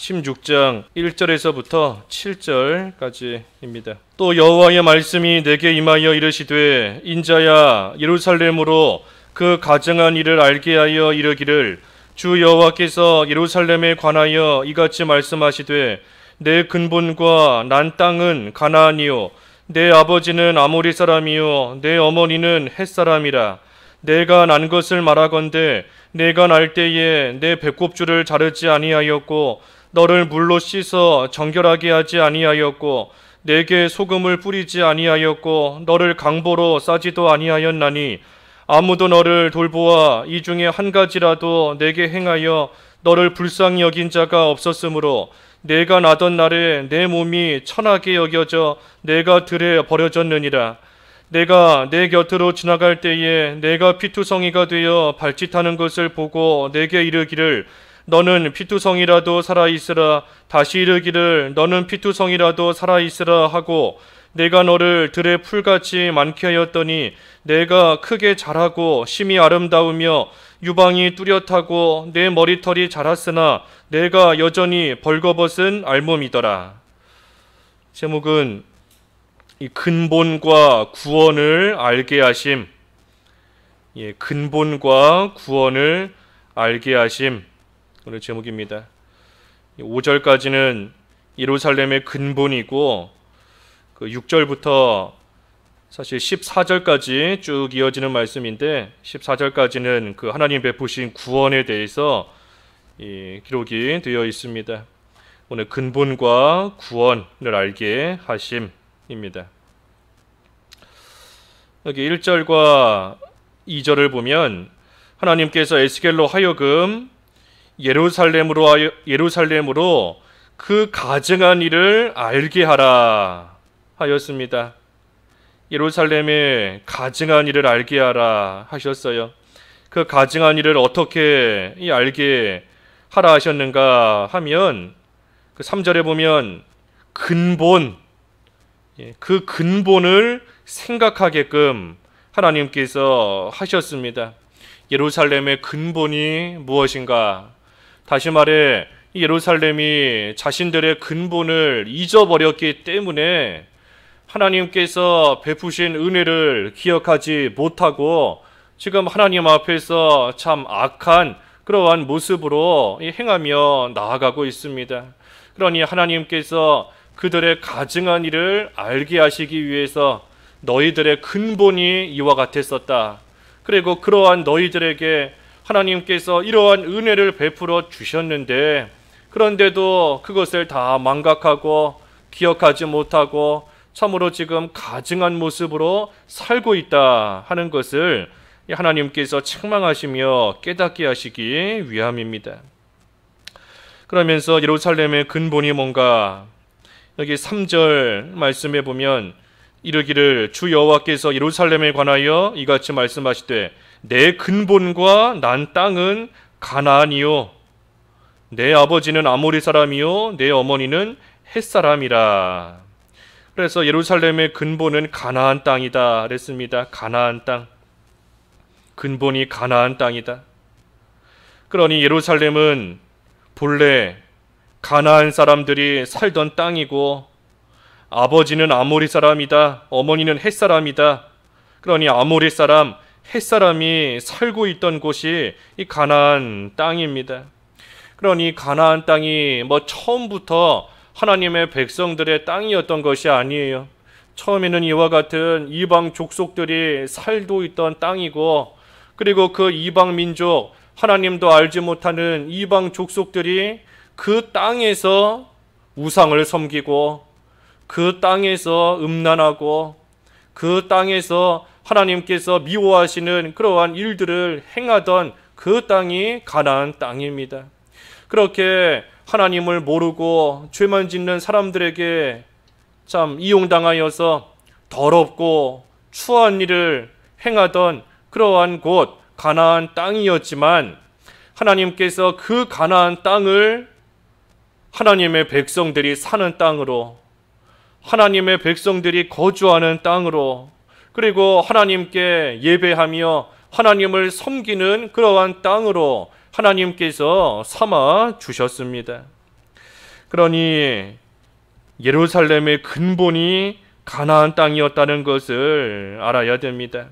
16장 1절에서부터 7절까지입니다. 또 여호와의 말씀이 내게 임하여 이르시되 인자야 예루살렘으로 그 가증한 일을 알게 하여 이르기를 주 여호와께서 예루살렘에 관하여 이같이 말씀하시되 내 근본과 난 땅은 가나안이요 내 아버지는 아모리 사람이요 내 어머니는 헷 사람이라. 내가 난 것을 말하건대 내가 날 때에 내 배꼽줄을 자르지 아니하였고 너를 물로 씻어 정결하게 하지 아니하였고 내게 소금을 뿌리지 아니하였고 너를 강보로 싸지도 아니하였나니 아무도 너를 돌보아 이 중에 한 가지라도 내게 행하여 너를 불쌍히 여긴 자가 없었으므로 내가 나던 날에 내 몸이 천하게 여겨져 내가 들에 버려졌느니라. 내가 내 곁으로 지나갈 때에 내가 피투성이가 되어 발짓하는 것을 보고 내게 이르기를 너는 피투성이라도 살아있으라. 다시 이르기를 너는 피투성이라도 살아있으라 하고 내가 너를 들의 풀같이 많게 하였더니 내가 크게 자라고 심히 아름다우며 유방이 뚜렷하고 내 머리털이 자랐으나 내가 여전히 벌거벗은 알몸이더라. 제목은 이 근본과 구원을 알게 하심. 근본과 구원을 알게 하심. 오늘 제목입니다. 5절까지는 예루살렘의 근본이고 그 6절부터 사실 14절까지 쭉 이어지는 말씀인데 14절까지는 그 하나님 베푸신 구원에 대해서 기록이 되어 있습니다. 오늘 근본과 구원을 알게 하심입니다. 여기 1절과 2절을 보면 하나님께서 에스겔로 하여금 예루살렘으로 그 가증한 일을 알게 하라 하였습니다. 예루살렘의 가증한 일을 알게 하라 하셨어요. 그 가증한 일을 어떻게 알게 하라 하셨는가 하면 그 3절에 보면 근본, 그 근본을 생각하게끔 하나님께서 하셨습니다. 예루살렘의 근본이 무엇인가? 다시 말해 예루살렘이 자신들의 근본을 잊어버렸기 때문에 하나님께서 베푸신 은혜를 기억하지 못하고 지금 하나님 앞에서 참 악한 그러한 모습으로 행하며 나아가고 있습니다. 그러니 하나님께서 그들의 가증한 일을 알게 하시기 위해서 너희들의 근본이 이와 같았었다. 그리고 그러한 너희들에게 하나님께서 이러한 은혜를 베풀어 주셨는데 그런데도 그것을 다 망각하고 기억하지 못하고 참으로 지금 가증한 모습으로 살고 있다 하는 것을 하나님께서 책망하시며 깨닫게 하시기 위함입니다. 그러면서 예루살렘의 근본이 뭔가 여기 3절 말씀에 보면 이르기를 주 여호와께서 예루살렘에 관하여 이같이 말씀하시되 내 근본과 난 땅은 가나안이요 내 아버지는 아모리 사람이요 내 어머니는 헷 사람이라. 그래서 예루살렘의 근본은 가나안 땅이다 그랬습니다. 가나안 땅. 근본이 가나안 땅이다. 그러니 예루살렘은 본래 가나안 사람들이 살던 땅이고 아버지는 아모리 사람이다. 어머니는 헷 사람이다. 그러니 아모리 사람, 헷 사람이 살고 있던 곳이 이 가나안 땅입니다. 그러니 가나안 땅이 처음부터 하나님의 백성들의 땅이었던 것이 아니에요. 처음에는 이와 같은 이방 족속들이 살고 있던 땅이고 그리고 그 이방 민족, 하나님도 알지 못하는 이방 족속들이 그 땅에서 우상을 섬기고 그 땅에서 음란하고 그 땅에서 하나님께서 미워하시는 그러한 일들을 행하던 그 땅이 가나안 땅입니다. 그렇게 하나님을 모르고 죄만 짓는 사람들에게 참 이용당하여서 더럽고 추한 일을 행하던 그러한 곳 가나안 땅이었지만 하나님께서 그 가나안 땅을 하나님의 백성들이 사는 땅으로 하나님의 백성들이 거주하는 땅으로 그리고 하나님께 예배하며 하나님을 섬기는 그러한 땅으로 하나님께서 삼아 주셨습니다. 그러니 예루살렘의 근본이 가나안 땅이었다는 것을 알아야 됩니다.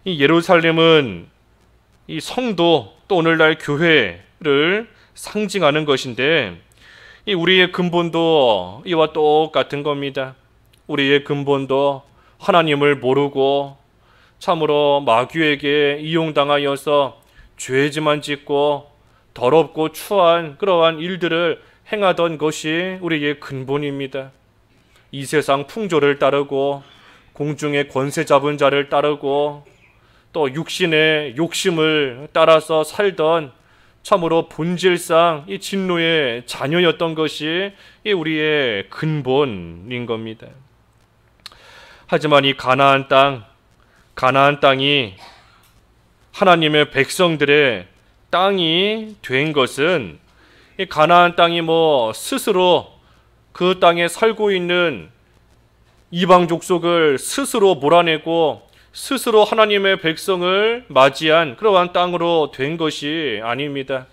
이 예루살렘은 이 성도 또 오늘날 교회를 상징하는 것인데, 이 우리의 근본도 이와 똑같은 겁니다. 우리의 근본도 하나님을 모르고 참으로 마귀에게 이용당하여서 죄지만 짓고 더럽고 추한 그러한 일들을 행하던 것이 우리의 근본입니다. 이 세상 풍조를 따르고 공중의 권세 잡은 자를 따르고 또 육신의 욕심을 따라서 살던 참으로 본질상 이 진노의 자녀였던 것이 이 우리의 근본인 겁니다. 하지만 이 가나안 땅이 하나님의 백성들의 땅이 된 것은, 이 가나안 땅이 스스로 그 땅에 살고 있는 이방 족속을 스스로 몰아내고 스스로 하나님의 백성을 맞이한 그러한 땅으로 된 것이 아닙니다.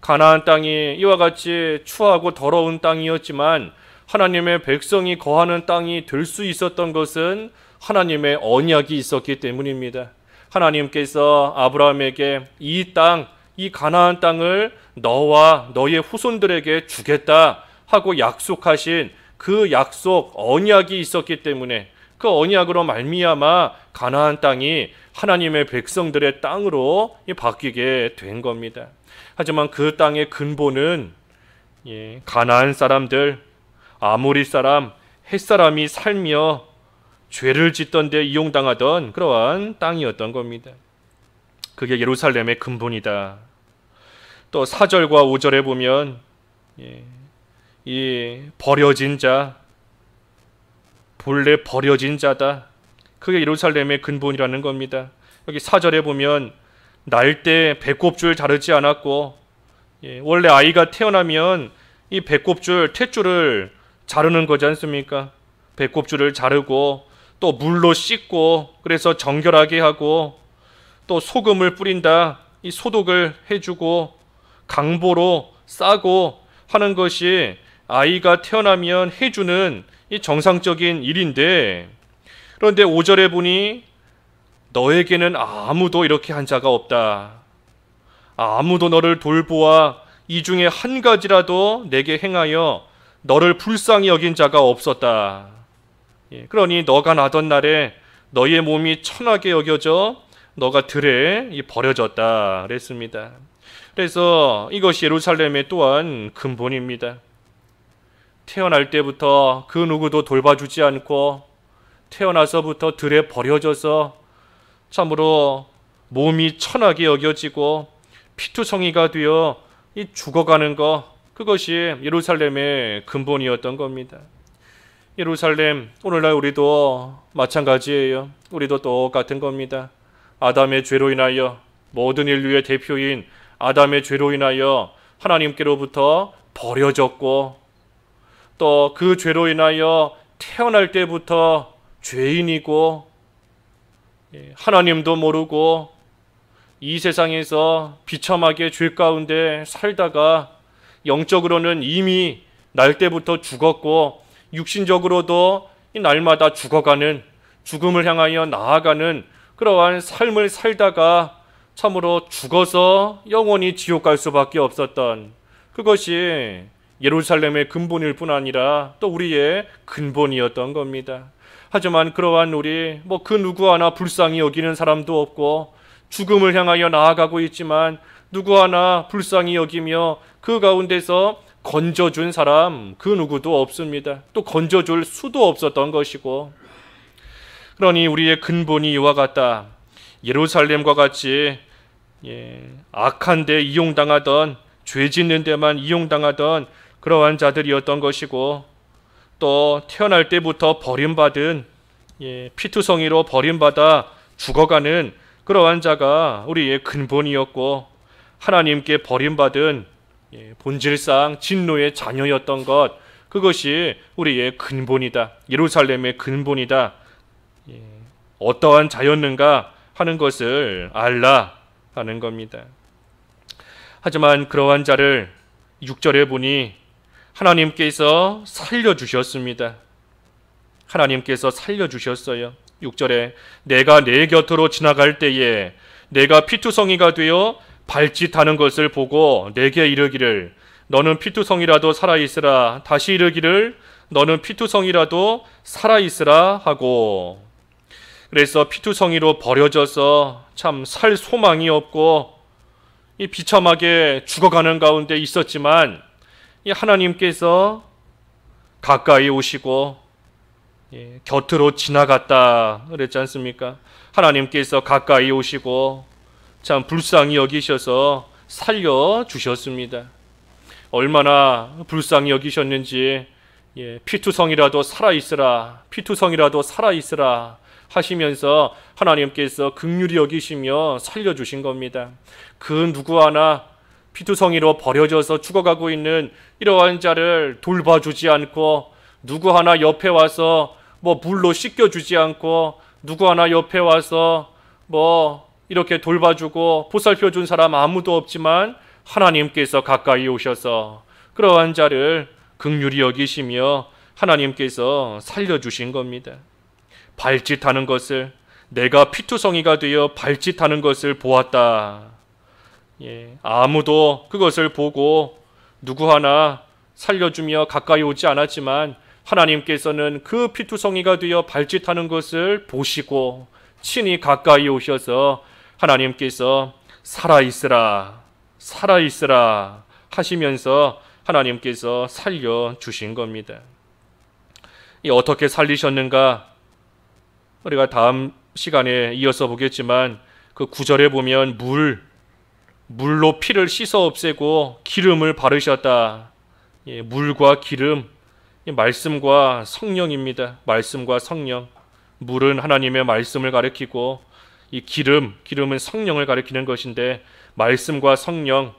가나안 땅이 이와 같이 추하고 더러운 땅이었지만 하나님의 백성이 거하는 땅이 될 수 있었던 것은 하나님의 언약이 있었기 때문입니다. 하나님께서 아브라함에게 이 땅, 이 가나안 땅을 너와 너의 후손들에게 주겠다 하고 약속하신 그 약속, 언약이 있었기 때문에 그 언약으로 말미암아 가나안 땅이 하나님의 백성들의 땅으로 바뀌게 된 겁니다. 하지만 그 땅의 근본은 가나안 사람들, 아모리 사람, 헷 사람이 살며 죄를 짓던 데 이용당하던 그러한 땅이었던 겁니다. 그게 예루살렘의 근본이다. 또 4절과 5절에 보면 이 버려진 자, 본래 버려진 자다. 그게 예루살렘의 근본이라는 겁니다. 여기 4절에 보면 날 때 배꼽줄 자르지 않았고, 원래 아이가 태어나면 이 배꼽줄, 탯줄을 자르는 거지 않습니까? 배꼽줄을 자르고 또 물로 씻고 그래서 정결하게 하고 또 소금을 뿌린다. 이 소독을 해주고 강보로 싸고 하는 것이 아이가 태어나면 해주는 이 정상적인 일인데, 그런데 5절에 보니 너에게는 아무도 이렇게 한 자가 없다. 아무도 너를 돌보아 이 중에 한 가지라도 내게 행하여 너를 불쌍히 여긴 자가 없었다. 그러니 너가 나던 날에 너의 몸이 천하게 여겨져 너가 들에 버려졌다 그랬습니다. 그래서 이것이 예루살렘의 또한 근본입니다. 태어날 때부터 그 누구도 돌봐주지 않고 태어나서부터 들에 버려져서 참으로 몸이 천하게 여겨지고 피투성이가 되어 죽어가는 것, 그것이 예루살렘의 근본이었던 겁니다. 예루살렘, 오늘날 우리도 마찬가지예요. 우리도 똑같은 겁니다. 아담의 죄로 인하여, 모든 인류의 대표인 아담의 죄로 인하여 하나님께로부터 버려졌고, 또 그 죄로 인하여 태어날 때부터 죄인이고 하나님도 모르고 이 세상에서 비참하게 죄 가운데 살다가 영적으로는 이미 날 때부터 죽었고 육신적으로도 날마다 죽어가는, 죽음을 향하여 나아가는 그러한 삶을 살다가 참으로 죽어서 영원히 지옥 갈 수밖에 없었던, 그것이 예루살렘의 근본일 뿐 아니라 또 우리의 근본이었던 겁니다. 하지만 그러한 우리 그 누구 하나 불쌍히 여기는 사람도 없고 죽음을 향하여 나아가고 있지만 누구 하나 불쌍히 여기며 그 가운데서 건져준 사람 그 누구도 없습니다. 또 건져줄 수도 없었던 것이고, 그러니 우리의 근본이 이와 같다. 예루살렘과 같이 악한 데 이용당하던, 죄 짓는 데만 이용당하던 그러한 자들이었던 것이고, 또 태어날 때부터 버림받은, 피투성이로 버림받아 죽어가는 그러한 자가 우리의 근본이었고, 하나님께 버림받은 본질상 진노의 자녀였던 것, 그것이 우리의 근본이다. 예루살렘의 근본이다. 어떠한 자였는가 하는 것을 알라 하는 겁니다. 하지만 그러한 자를 6절에 보니 하나님께서 살려주셨습니다. 하나님께서 살려주셨어요. 6절에 내가 내 곁으로 지나갈 때에 내가 피투성이가 되어 발짓하는 것을 보고 내게 이르기를 너는 피투성이라도 살아있으라. 다시 이르기를 너는 피투성이라도 살아있으라 하고. 그래서 피투성이로 버려져서 참 살 소망이 없고 이 비참하게 죽어가는 가운데 있었지만 이 하나님께서 가까이 오시고 곁으로 지나갔다 그랬지 않습니까? 하나님께서 가까이 오시고 참 불쌍히 여기셔서 살려주셨습니다. 얼마나 불쌍히 여기셨는지 피투성이라도 살아있으라, 피투성이라도 살아있으라 하시면서 하나님께서 긍휼히 여기시며 살려주신 겁니다. 그 누구 하나 피투성이로 버려져서 죽어가고 있는 이러한 자를 돌봐주지 않고, 누구 하나 옆에 와서 물로 씻겨주지 않고, 누구 하나 옆에 와서 이렇게 돌봐주고 보살펴준 사람 아무도 없지만 하나님께서 가까이 오셔서 그러한 자를 긍휼히 여기시며 하나님께서 살려주신 겁니다. 발짓하는 것을, 내가 피투성이가 되어 발짓하는 것을 보았다. 아무도 그것을 보고 누구 하나 살려주며 가까이 오지 않았지만 하나님께서는 그 피투성이가 되어 발짓하는 것을 보시고 친히 가까이 오셔서 하나님께서 살아있으라, 살아있으라 하시면서 하나님께서 살려주신 겁니다. 어떻게 살리셨는가? 우리가 다음 시간에 이어서 보겠지만 그 9절에 보면 물로 피를 씻어 없애고 기름을 바르셨다. 물과 기름, 말씀과 성령입니다. 말씀과 성령. 물은 하나님의 말씀을 가리키고 이 기름은 성령을 가리키는 것인데 말씀과 성령.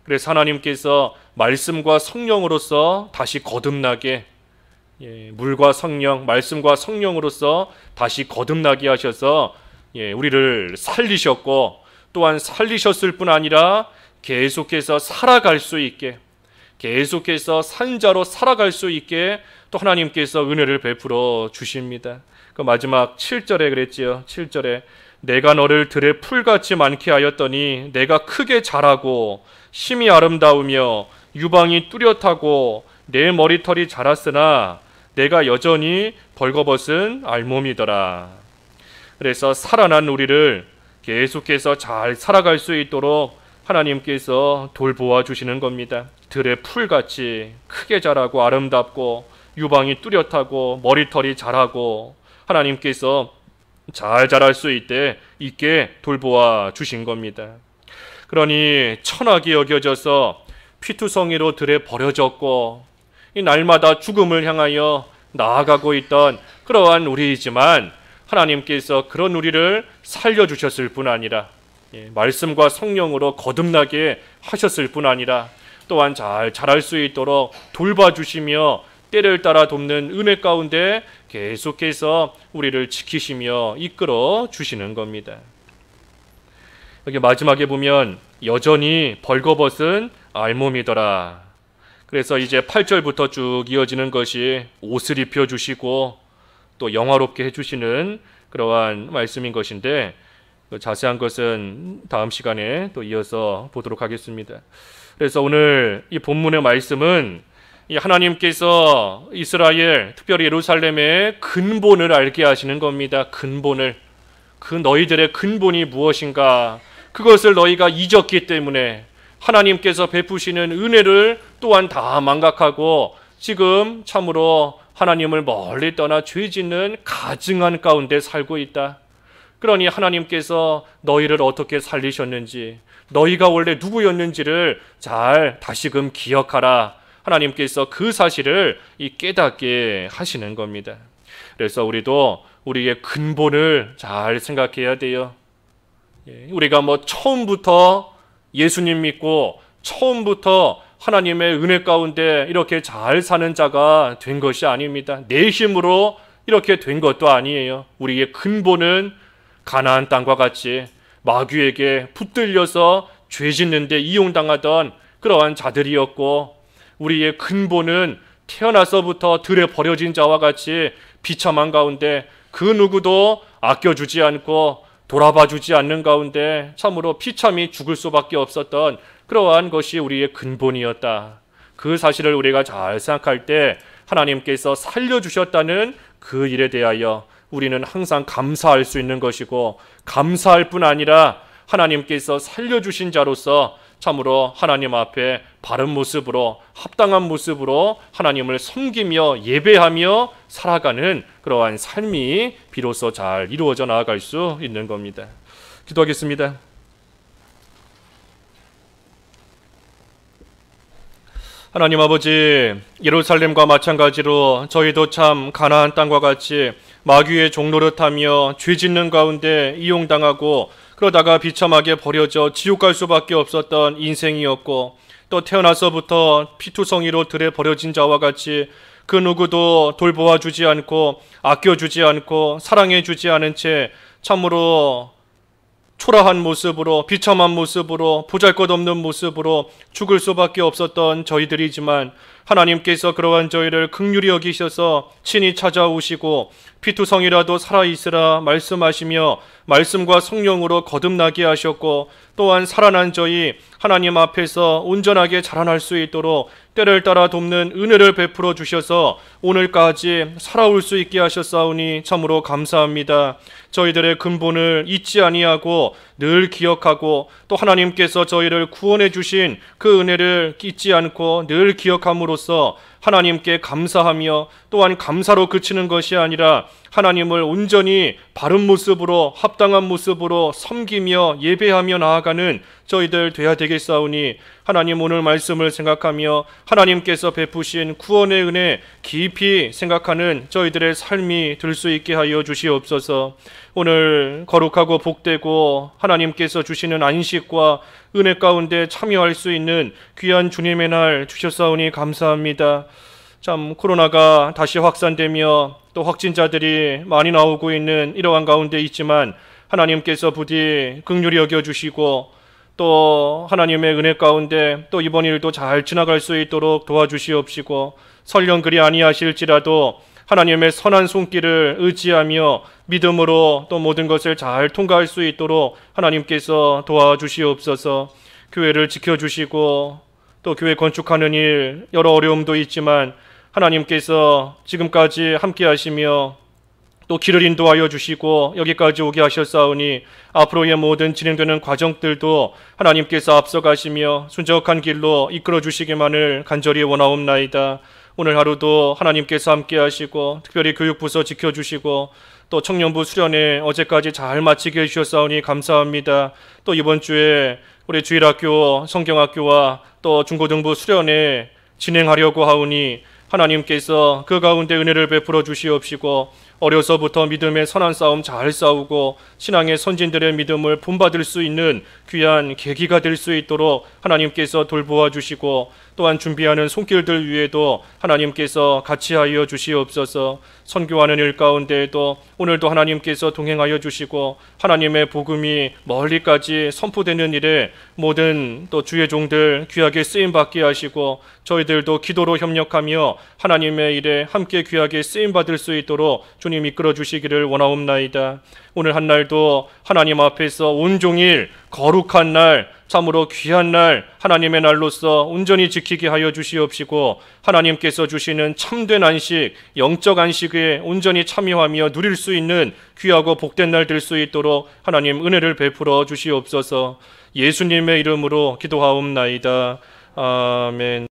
그래서 하나님께서 말씀과 성령으로서 다시 거듭나게, 물과 성령, 말씀과 성령으로서 다시 거듭나게 하셔서 우리를 살리셨고, 또한 살리셨을 뿐 아니라 계속해서 살아갈 수 있게, 계속해서 산자로 살아갈 수 있게 또 하나님께서 은혜를 베풀어 주십니다. 그 마지막 7절에 그랬지요. 7절에 내가 너를 들에 풀같이 많게 하였더니 내가 크게 자라고 심히 아름다우며 유방이 뚜렷하고 내 머리털이 자랐으나 내가 여전히 벌거벗은 알몸이더라. 그래서 살아난 우리를 계속해서 잘 살아갈 수 있도록 하나님께서 돌보아 주시는 겁니다. 들의 풀같이 크게 자라고 아름답고 유방이 뚜렷하고 머리털이 자라고 하나님께서 잘 자랄 수 있게 돌보아 주신 겁니다. 그러니 천하게 여겨져서 피투성이로 들에 버려졌고 이 날마다 죽음을 향하여 나아가고 있던 그러한 우리이지만 하나님께서 그런 우리를 살려주셨을 뿐 아니라 말씀과 성령으로 거듭나게 하셨을 뿐 아니라 또한 잘 자랄 수 있도록 돌봐주시며 때를 따라 돕는 은혜 가운데 계속해서 우리를 지키시며 이끌어 주시는 겁니다. 여기 마지막에 보면 여전히 벌거벗은 알몸이더라. 그래서 이제 8절부터 쭉 이어지는 것이 옷을 입혀주시고 또 영화롭게 해주시는 그러한 말씀인 것인데 자세한 것은 다음 시간에 또 이어서 보도록 하겠습니다. 그래서 오늘 이 본문의 말씀은 이 하나님께서 이스라엘, 특별히 예루살렘의 근본을 알게 하시는 겁니다. 근본을. 그 너희들의 근본이 무엇인가? 그것을 너희가 잊었기 때문에 하나님께서 베푸시는 은혜를 또한 다 망각하고 지금 참으로 하나님을 멀리 떠나 죄 짓는 가증한 가운데 살고 있다. 그러니 하나님께서 너희를 어떻게 살리셨는지, 너희가 원래 누구였는지를 잘 다시금 기억하라. 하나님께서 그 사실을 깨닫게 하시는 겁니다. 그래서 우리도 우리의 근본을 잘 생각해야 돼요. 우리가 처음부터 예수님 믿고 처음부터 하나님의 은혜 가운데 이렇게 잘 사는 자가 된 것이 아닙니다. 내 힘으로 이렇게 된 것도 아니에요. 우리의 근본은 가나안 땅과 같이 마귀에게 붙들려서 죄 짓는 데 이용당하던 그러한 자들이었고, 우리의 근본은 태어나서부터 들에 버려진 자와 같이 비참한 가운데 그 누구도 아껴주지 않고 돌아봐주지 않는 가운데 참으로 비참히 죽을 수밖에 없었던 그러한 것이 우리의 근본이었다. 그 사실을 우리가 잘 생각할 때 하나님께서 살려주셨다는 그 일에 대하여 우리는 항상 감사할 수 있는 것이고, 감사할 뿐 아니라 하나님께서 살려주신 자로서 참으로 하나님 앞에 바른 모습으로, 합당한 모습으로 하나님을 섬기며 예배하며 살아가는 그러한 삶이 비로소 잘 이루어져 나아갈 수 있는 겁니다. 기도하겠습니다. 하나님 아버지, 예루살렘과 마찬가지로 저희도 참 가나안 땅과 같이 마귀의 종노릇하며 죄 짓는 가운데 이용당하고 그러다가 비참하게 버려져 지옥 갈 수밖에 없었던 인생이었고, 또 태어나서부터 피투성이로 들에 버려진 자와 같이 그 누구도 돌보아주지 않고 아껴주지 않고 사랑해주지 않은 채 참으로 초라한 모습으로, 비참한 모습으로, 보잘것없는 모습으로 죽을 수밖에 없었던 저희들이지만, 하나님께서 그러한 저희를 긍휼히 여기셔서 친히 찾아오시고 피투성이라도 살아있으라 말씀하시며 말씀과 성령으로 거듭나게 하셨고, 또한 살아난 저희 하나님 앞에서 온전하게 자라날 수 있도록 때를 따라 돕는 은혜를 베풀어 주셔서 오늘까지 살아올 수 있게 하셨사오니 참으로 감사합니다. 저희들의 근본을 잊지 아니하고 늘 기억하고, 또 하나님께서 저희를 구원해 주신 그 은혜를 잊지 않고 늘 기억함으로써 하나님께 감사하며, 또한 감사로 그치는 것이 아니라 하나님을 온전히 바른 모습으로, 합당한 모습으로 섬기며 예배하며 나아가는 저희들 돼야 되겠사오니, 하나님 오늘 말씀을 생각하며 하나님께서 베푸신 구원의 은혜 깊이 생각하는 저희들의 삶이 될 수 있게 하여 주시옵소서. 오늘 거룩하고 복되고 하나님께서 주시는 안식과 은혜 가운데 참여할 수 있는 귀한 주님의 날 주셨사오니 감사합니다. 참 코로나가 다시 확산되며 또 확진자들이 많이 나오고 있는 이러한 가운데 있지만, 하나님께서 부디 긍휼히 여겨주시고 또 하나님의 은혜 가운데 또 이번 일도 잘 지나갈 수 있도록 도와주시옵시고, 설령 그리 아니하실지라도 하나님의 선한 손길을 의지하며 믿음으로 또 모든 것을 잘 통과할 수 있도록 하나님께서 도와주시옵소서. 교회를 지켜주시고 또 교회 건축하는 일 여러 어려움도 있지만 하나님께서 지금까지 함께 하시며 또 길을 인도하여 주시고 여기까지 오게 하셨사오니, 앞으로의 모든 진행되는 과정들도 하나님께서 앞서가시며 순적한 길로 이끌어 주시기만을 간절히 원하옵나이다. 오늘 하루도 하나님께서 함께 하시고 특별히 교육부서 지켜주시고 또 청년부 수련회 어제까지 잘 마치게 해주셨사오니 감사합니다. 또 이번 주에 우리 주일학교, 성경학교와 또 중고등부 수련회 진행하려고 하오니 하나님께서 그 가운데 은혜를 베풀어 주시옵시고, 어려서부터 믿음의 선한 싸움 잘 싸우고 신앙의 선진들의 믿음을 본받을 수 있는 귀한 계기가 될 수 있도록 하나님께서 돌보아 주시고, 또한 준비하는 손길들 위에도 하나님께서 같이 하여 주시옵소서. 선교하는 일 가운데에도 오늘도 하나님께서 동행하여 주시고 하나님의 복음이 멀리까지 선포되는 일에 모든 또 주의 종들 귀하게 쓰임받게 하시고, 저희들도 기도로 협력하며 하나님의 일에 함께 귀하게 쓰임받을 수 있도록 주님 이끌어 주시기를 원하옵나이다. 오늘 한 날도 하나님 앞에서 온종일 거룩한 날, 참으로 귀한 날, 하나님의 날로서 온전히 지키게 하여 주시옵시고, 하나님께서 주시는 참된 안식, 영적 안식에 온전히 참여하며 누릴 수 있는 귀하고 복된 날 될 수 있도록 하나님 은혜를 베풀어 주시옵소서. 예수님의 이름으로 기도하옵나이다. 아멘.